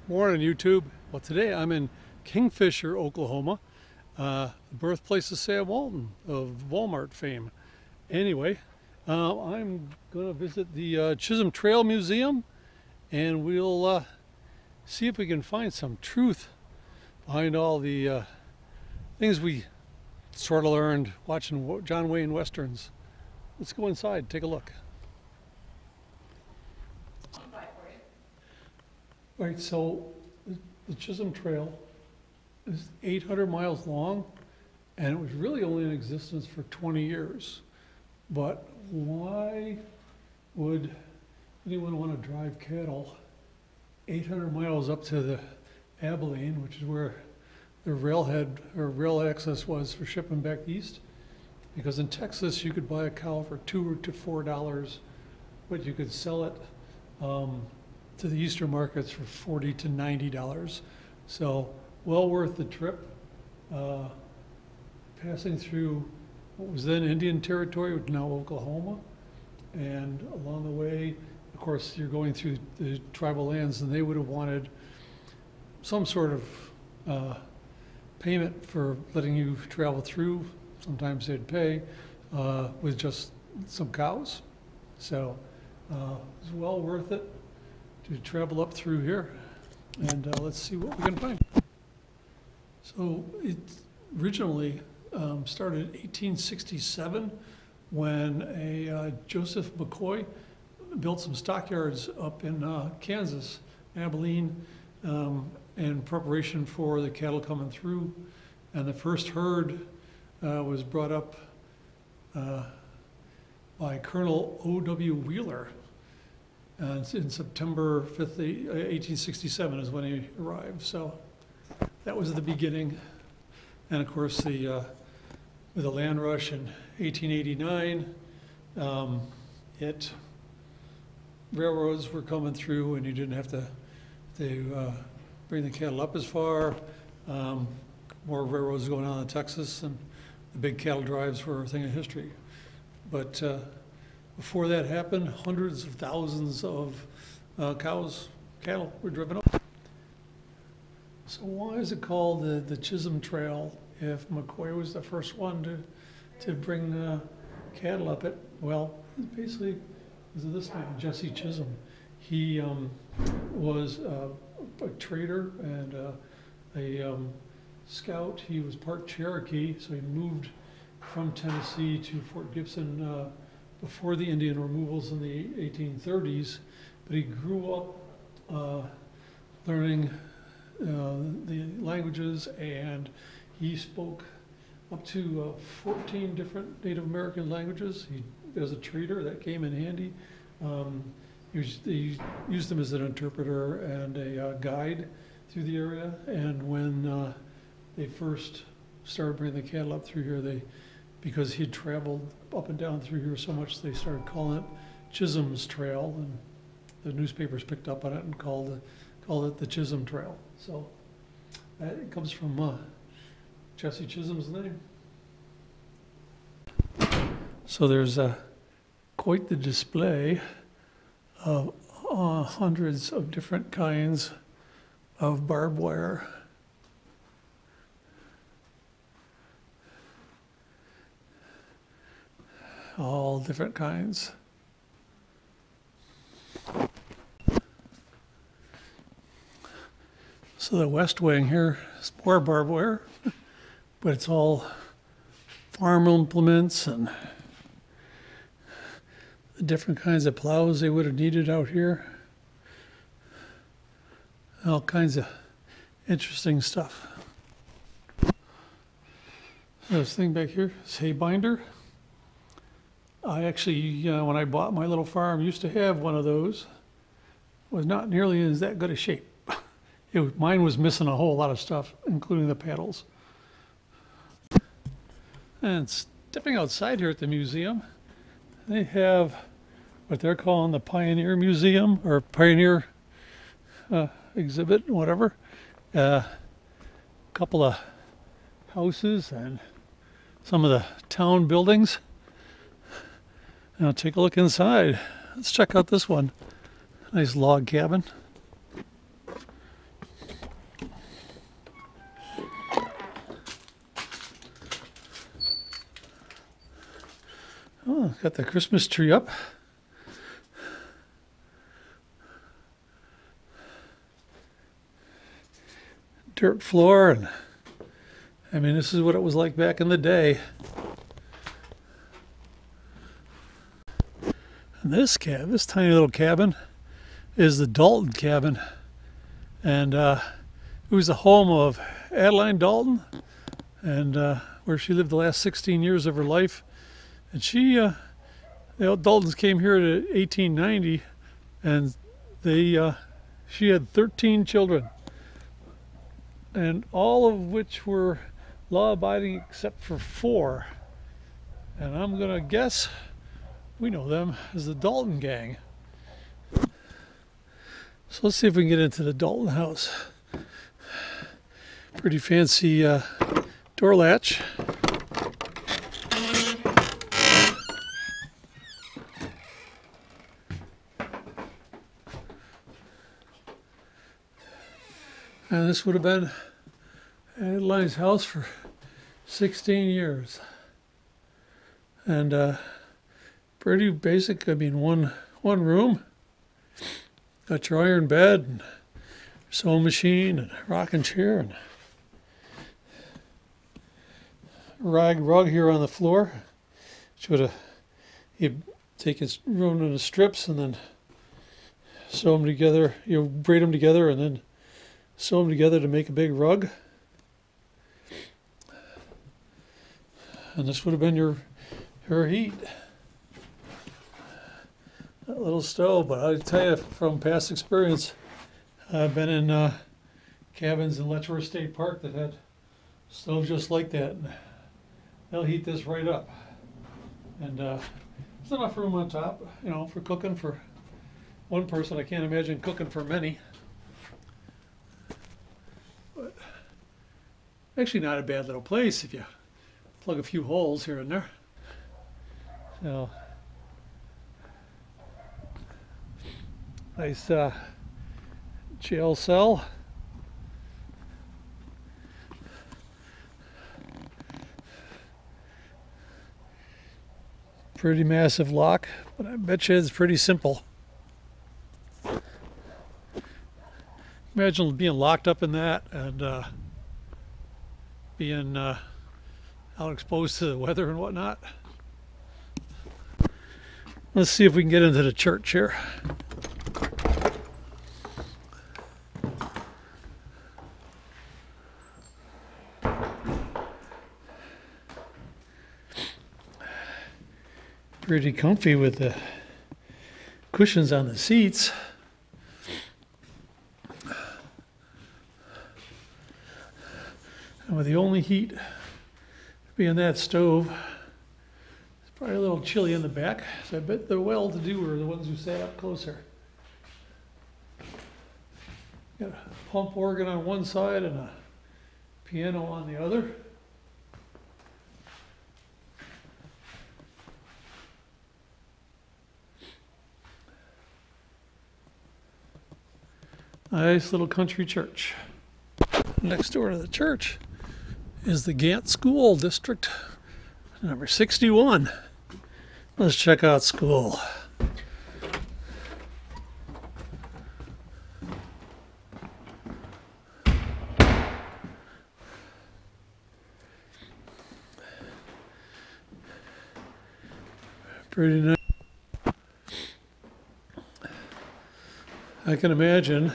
Morning, YouTube. Well, today I'm in Kingfisher, Oklahoma, the birthplace of Sam Walton of Walmart fame. Anyway, I'm going to visit the Chisholm Trail Museum, and we'll see if we can find some truth behind all the things we sort of learned watching John Wayne westerns. Let's go inside, take a look. All right, so the Chisholm Trail is 800 miles long, and it was really only in existence for 20 years. But why would anyone want to drive cattle 800 miles up to the Abilene, which is where the railhead or rail access was for shipping back east? Because in Texas, you could buy a cow for $2 to $4, but you could sell it to the eastern markets for $40 to $90. So well worth the trip. Passing through what was then Indian Territory, which is now Oklahoma. And along the way, of course, you're going through the tribal lands, and they would have wanted some sort of payment for letting you travel through. Sometimes they'd pay with just some cows. So it's well worth it to travel up through here, and let's see what we can find. So it originally started in 1867 when a Joseph McCoy built some stockyards up in Kansas, Abilene, in preparation for the cattle coming through. And the first herd was brought up by Colonel O.W. Wheeler. In September 5th, 1867 is when he arrived. So that was the beginning. And of course, with the land rush in 1889, railroads were coming through, and you didn't have to bring the cattle up as far. More railroads going on in Texas, and the big cattle drives were a thing of history. But before that happened, hundreds of thousands of cattle were driven up. So why is it called the Chisholm Trail if McCoy was the first one to bring cattle up it? Well, basically, this is this man, Jesse Chisholm. He was a trader and a scout. He was part Cherokee, so he moved from Tennessee to Fort Gibson before the Indian removals in the 1830s, but he grew up learning the languages, and he spoke up to 14 different Native American languages. As a trader, that came in handy. He used them as an interpreter and a guide through the area, and when they first started bringing the cattle up through here, because he'd traveled up and down through here so much, they started calling it Chisholm's Trail, and the newspapers picked up on it and called it the Chisholm Trail. So it comes from Jesse Chisholm's name. So there's quite the display of hundreds of different kinds of barbed wire. All different kinds. So the west wing here is more barbed wire, but it's all farm implements and the different kinds of plows they would have needed out here. All kinds of interesting stuff. This thing back here is hay binder. I actually, when I bought my little farm, used to have one of those. It was not nearly in that good a shape. Mine was missing a whole lot of stuff, including the paddles. And stepping outside here at the museum, they have what they're calling the Pioneer Museum, or Pioneer exhibit, whatever. A couple of houses and some of the town buildings. Now take a look inside. Let's check out this one. Nice log cabin. Oh, got the Christmas tree up. Dirt floor, and I mean, this is what it was like back in the day. And this tiny little cabin is the Dalton cabin, and it was the home of Adeline Dalton, and where she lived the last 16 years of her life. And she, the Daltons came here in 1890, and she had 13 children, and all of which were law-abiding except for 4. And I'm gonna guess we know them as the Dalton gang. So let's see if we can get into the Dalton house. Pretty fancy door latch. And this would have been Adeline's house for 16 years. And pretty basic. I mean, one room. Got your iron bed and sewing machine and rocking chair and rag rug here on the floor. You take his room into strips and then sew them together. You braid them together and then sew them together to make a big rug. And this would have been her heat. That little stove, but I tell you from past experience, I've been in cabins in Letchworth State Park that had stoves just like that. And they'll heat this right up. And there's enough room on top, you know, for cooking for one person. I can't imagine cooking for many. But actually not a bad little place if you plug a few holes here and there. So nice jail cell. Pretty massive lock, but I bet you it's pretty simple. Imagine being locked up in that and being out exposed to the weather and whatnot. Let's see if we can get into the church here. Pretty comfy with the cushions on the seats. And with the only heat being that stove, it's probably a little chilly in the back. So I bet the well-to-do are the ones who sat up closer. Got a pump organ on one side and a piano on the other. Nice little country church. Next door to the church is the Gant School District, number 61. Let's check out school. Pretty nice. I can imagine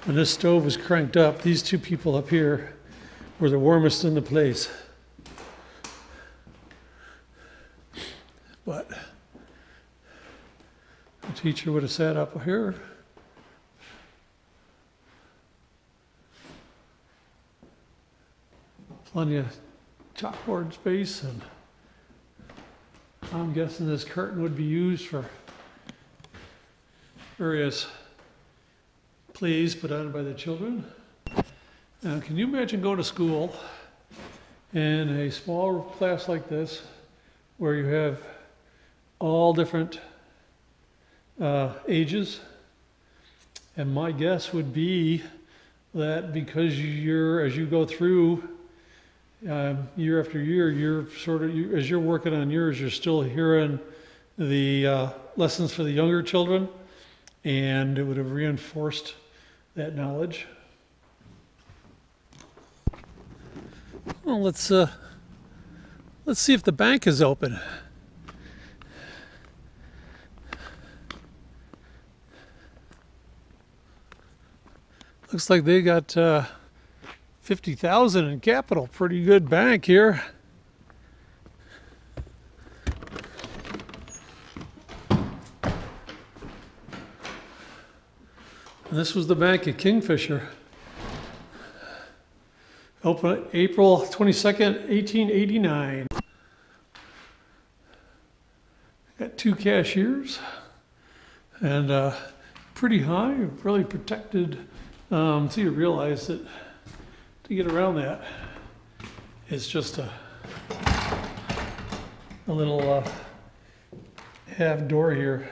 when this stove was cranked up, these two people up here were the warmest in the place. But the teacher would have sat up here. Plenty of chalkboard space, and I'm guessing this curtain would be used for various plays put on by the children. Now, can you imagine going to school in a small class like this, where you have all different ages? And my guess would be that because as you go through, year after year, as you're working on yours, you're still hearing the lessons for the younger children, and it would have reinforced that knowledge. Well, let's see if the bank is open. Looks like they got 50,000 in capital. Pretty good bank here. And this was the bank at Kingfisher. Open April 22nd, 1889. Got 2 cashiers and pretty high, really protected. So you realize that to get around that, it's just a little half door here.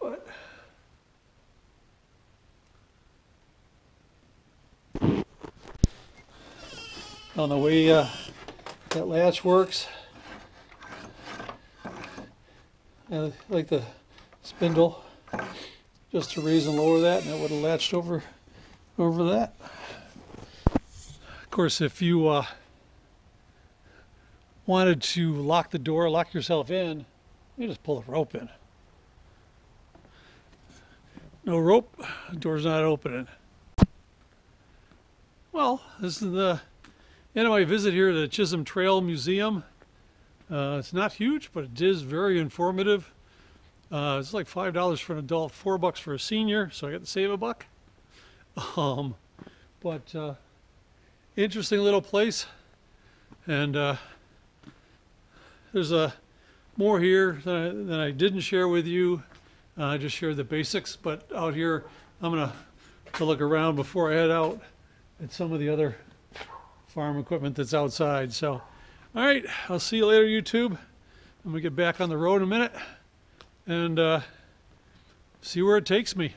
But on the way that latch works, I like the spindle just to raise and lower that, and it would have latched over that. Of course, if you wanted to lock the door, lock yourself in, you just pull the rope in. No rope, the door's not opening. Well, this is the end of my visit here to the Chisholm Trail Museum. It's not huge, but it is very informative. It's like $5 for an adult, $4 for a senior, so I got to save $1. But interesting little place, and there's more here than I didn't share with you. I just shared the basics, but out here I'm gonna look around before I head out at some of the other farm equipment that's outside. So, all right, I'll see you later, YouTube. I'm gonna get back on the road in a minute and see where it takes me.